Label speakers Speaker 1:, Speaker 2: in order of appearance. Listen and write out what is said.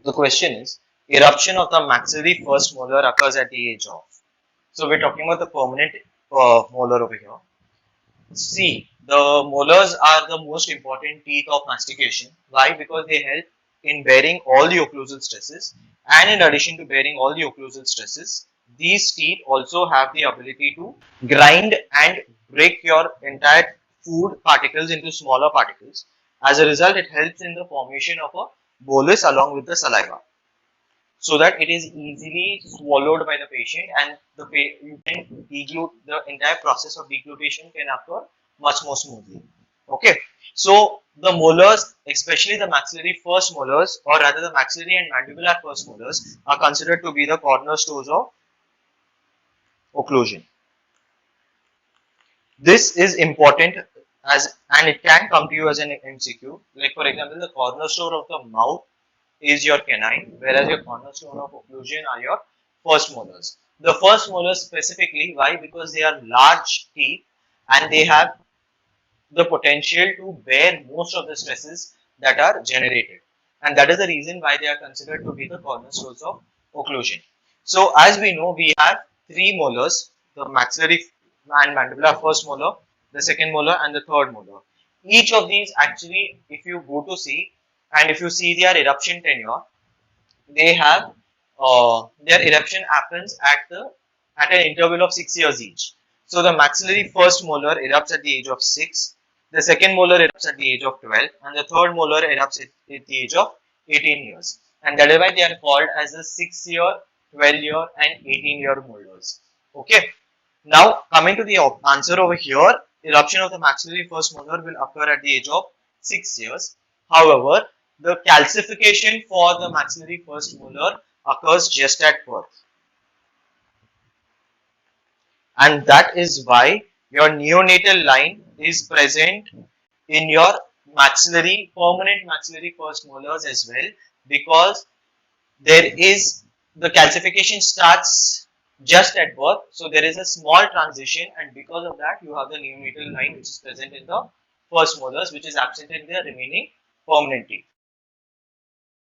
Speaker 1: The question is, eruption of the maxillary first molar occurs at the age of. So we're talking about the permanent molar over here. See, the molars are the most important teeth of mastication. Why? Because they help in bearing all the occlusal stresses, and in addition to bearing all the occlusal stresses, these teeth also have the ability to grind and break your entire food particles into smaller particles. As a result, it helps in the formation of a bolus along with the saliva, so that it is easily swallowed by the patient, and you can deglute, the entire process of deglutation can occur much more smoothly. Okay, so the molars, especially the maxillary first molars, or rather the maxillary and mandibular first molars, are considered to be the cornerstones of occlusion. This is important, as and it can come to you as an MCQ. Like for example, the cornerstone of the mouth is your canine, whereas your cornerstone of occlusion are your first molars. The first molars specifically, why? Because they are large teeth and they have the potential to bear most of the stresses that are generated, and that is the reason why they are considered to be the cornerstones of occlusion. So as we know, we have three molars: the maxillary and mandibular first molar, the second molar, and the third molar. Each of these, actually, if you go to see and if you see their eruption tenure, they have their eruption happens at an interval of 6 years each. So the maxillary first molar erupts at the age of 6, the second molar erupts at the age of 12, and the third molar erupts at the age of 18 years. And that is why they are called as the 6-year, 12-year, and 18-year molars. Okay. Now coming to the answer over here, eruption of the maxillary first molar will occur at the age of 6 years. However, the calcification for the maxillary first molar occurs just at birth, and that is why your neonatal line is present in your permanent maxillary first molars as well, because there is the calcification starts just at birth, so there is a small transition, and because of that you have the neonatal line which is present in the first molars, which is absent in the remaining permanent teeth.